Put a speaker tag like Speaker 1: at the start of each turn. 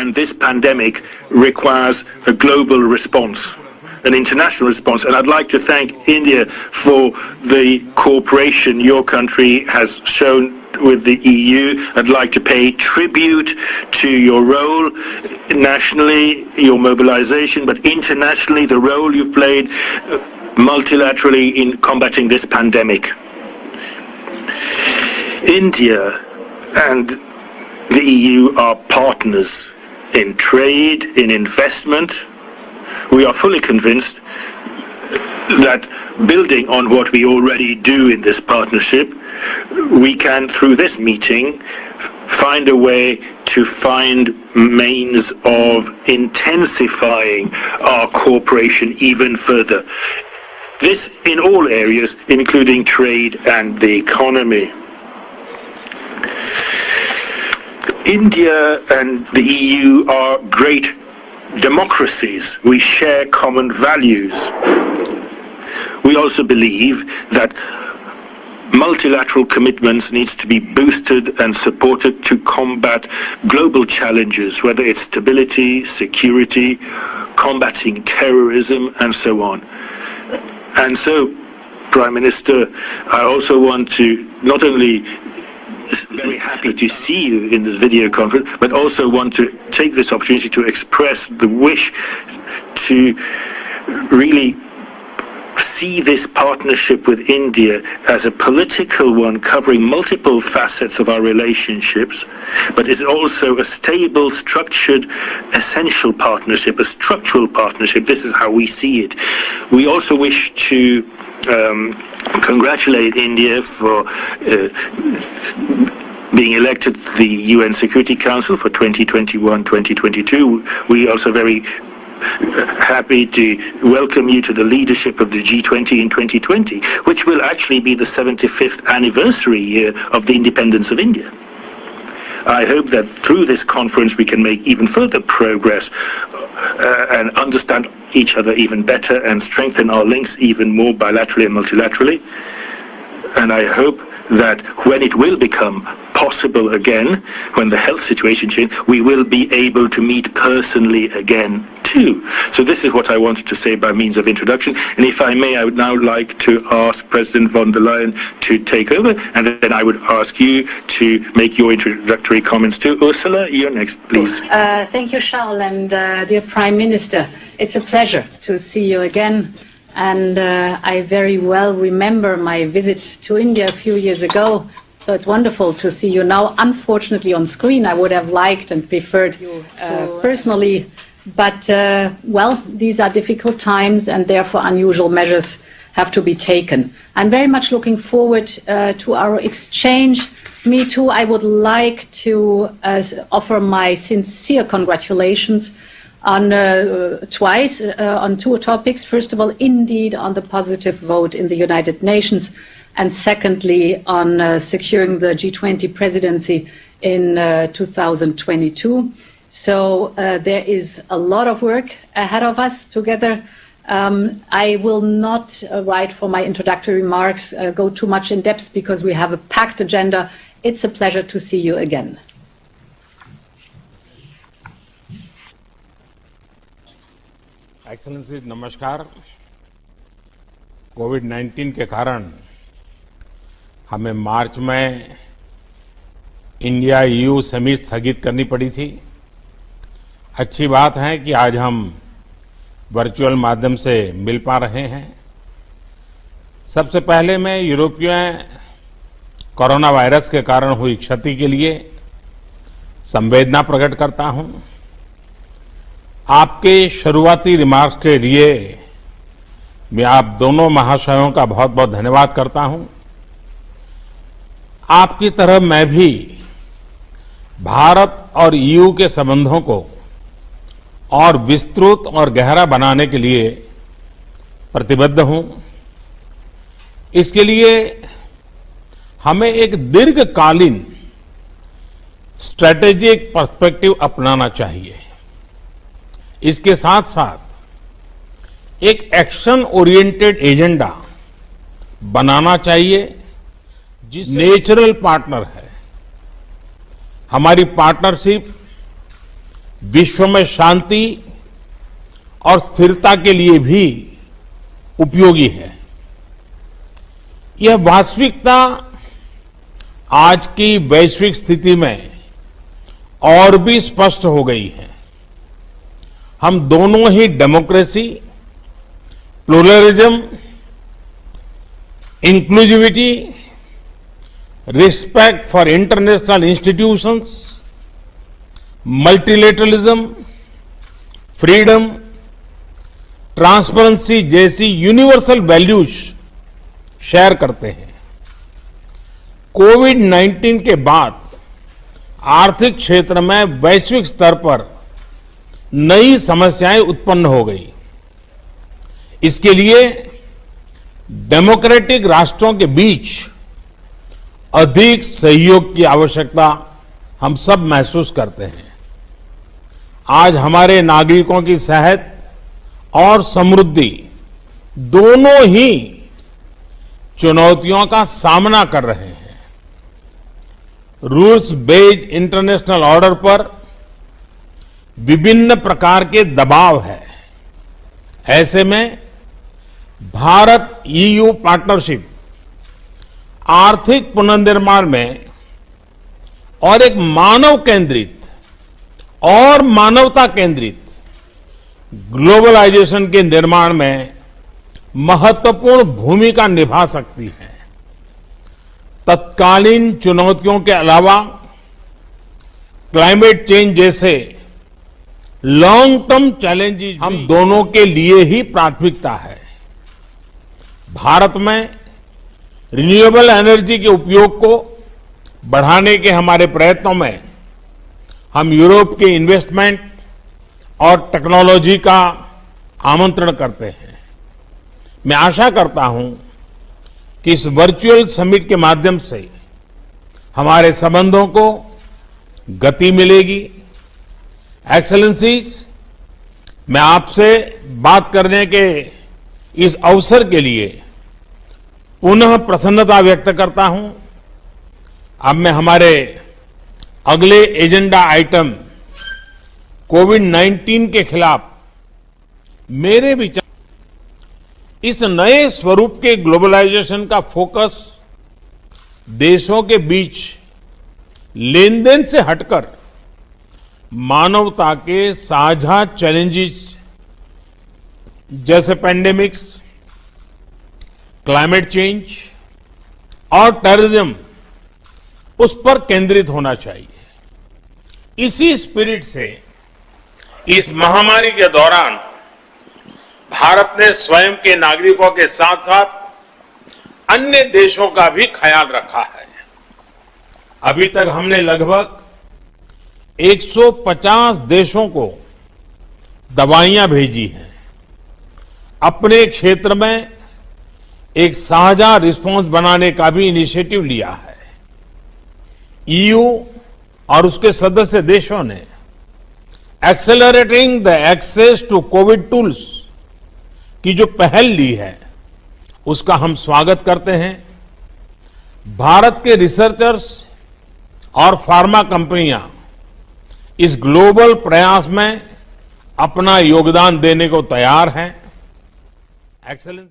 Speaker 1: and this pandemic requires a global response, an international response. And I'd like to thank India for the cooperation your country has shown with the EU. I'd like to pay tribute to your role nationally, your mobilization, but internationally, the role you've played multilaterally in combating this pandemic. India and the EU are partners in trade, in investment. We are fully convinced that building on what we already do in this partnership, we can, through this meeting, find a way to find means of intensifying our cooperation even further. This in all areas, including trade and the economy. India and the EU are great democracies. We share common values. We also believe that multilateral commitments needs to be boosted and supported to combat global challenges, whether it's stability, security, combating terrorism, and so on. And so, Prime Minister, I also want to not only very happy to see you in this video conference, but also want to take this opportunity to express the wish to really see this partnership with India as a political one covering multiple facets of our relationships, but is also a stable, structured, essential partnership, a structural partnership. This is how we see it. We also wish to congratulate India for being elected to the UN Security Council for 2021-2022. We also very happy to welcome you to the leadership of the G20 in 2020, which will actually be the 75th anniversary year of the independence of India. I hope that through this conference we can make even further progress and understand each other even better and strengthen our links even more bilaterally and multilaterally. And I hope that when it will become possible again, when the health situation changes, we will be able to meet personally again too. So this is what I wanted to say by means of introduction. And if I may, I would now like to ask President von der Leyen to take over, and then I would ask you to make your introductory comments too. Ursula, you're next, please.
Speaker 2: Thank you, Charles, and dear Prime Minister. It's a pleasure to see you again. And I very well remember my visit to India a few years ago. So it's wonderful to see you now. Unfortunately, on screen, I would have liked and preferred you personally. But, well, these are difficult times, and therefore unusual measures have to be taken. I'm very much looking forward to our exchange. Me too, I would like to offer my sincere congratulations on twice on two topics. First of all, indeed, on the positive vote in the United Nations, and secondly, on securing the G20 presidency in 2022. So there is a lot of work ahead of us together. I will not, right for my introductory remarks, go too much in depth because we have a packed agenda. It's a pleasure to see you again.
Speaker 3: Excellency नमस्कार। कोविड-19 के कारण हमें मार्च में India EU summit स्थगित करनी पड़ी थी। अच्छी बात है कि आज हम वर्चुअल माध्यम से मिल पा रहे हैं। सबसे पहले मैं यूरोपीय कोरोना वायरस के कारण हुई क्षति के लिए संवेदना प्रकट करता हूं। आपके शुरुआती रिमार्क्स के लिए मैं आप दोनों महाशयों का बहुत बहुत धन्यवाद करता हूं। आपकी तरह मैं भी भारत और ईयू के संबंधों को और विस्तृत और गहरा बनाने के लिए प्रतिबद्ध हूं। इसके लिए हमें एक दीर्घकालीन स्ट्रेटेजिक पर्सपेक्टिव अपनाना चाहिए। इसके साथ साथ एक एक्शन ओरिएंटेड एजेंडा बनाना चाहिए जिस नेचुरल पार्टनर है। हमारी पार्टनरशिप विश्व में शांति और स्थिरता के लिए भी उपयोगी है। यह वास्तविकता आज की वैश्विक स्थिति में और भी स्पष्ट हो गई है। हम दोनों ही democracy, pluralism, inclusivity, respect for international institutions, multilateralism, freedom, transparency जैसी यूनिवर्सल वैल्यूज शेयर करते हैं। कोविड-19 के बाद आर्थिक क्षेत्र में वैश्विक स्तर पर नई समस्याएं उत्पन्न हो गई। इसके लिए डेमोक्रेटिक राष्ट्रों के बीच अधिक सहयोग की आवश्यकता हम सब महसूस करते हैं। आज हमारे नागरिकों की सेहत और समृद्धि दोनों ही चुनौतियों का सामना कर रहे हैं। रूल्स बेस्ड इंटरनेशनल ऑर्डर पर विभिन्न प्रकार के दबाव है। ऐसे में भारत ईयू पार्टनरशिप आर्थिक पुनर्निर्माण में और एक मानव केंद्रित और मानवता केंद्रित ग्लोबलाइजेशन के निर्माण में महत्वपूर्ण भूमिका निभा सकती है। तत्कालीन चुनौतियों के अलावा क्लाइमेट चेंज जैसे लॉन्ग टर्म चैलेंजेस हम दोनों के लिए ही प्राथमिकता है। भारत में रिन्यूएबल एनर्जी के उपयोग को बढ़ाने के हमारे प्रयत्नों में हम यूरोप के इन्वेस्टमेंट और टेक्नोलॉजी का आमंत्रण करते हैं। मैं आशा करता हूं कि इस वर्चुअल समिट के माध्यम से हमारे संबंधों को गति मिलेगी। एक्सेलेंसीज, मैं आपसे बात करने के इस अवसर के लिए पुनः प्रसन्नता व्यक्त करता हूं। अब मैं हमारे अगले एजेंडा आइटम कोविड-19 के खिलाफ मेरे विचार, इस नए स्वरूप के ग्लोबलाइजेशन का फोकस देशों के बीच लेन देन से हटकर मानवता के साझा चैलेंजेस जैसे पेंडेमिक्स, क्लाइमेट चेंज और टेररिज्म उस पर केंद्रित होना चाहिए। इसी स्पिरिट से इस महामारी के दौरान भारत ने स्वयं के नागरिकों के साथ साथ अन्य देशों का भी ख्याल रखा है। अभी तक हमने लगभग 150 देशों को दवाइयां भेजी हैं। अपने क्षेत्र में एक साझा रिस्पांस बनाने का भी इनिशिएटिव लिया है। ईयू और उसके सदस्य देशों ने accelerating the access to COVID tools की जो पहल ली है उसका हम स्वागत करते हैं। भारत के रिसर्चर्स और फार्मा कंपनियां इस ग्लोबल प्रयास में अपना योगदान देने को तैयार हैं। एक्सेलेंस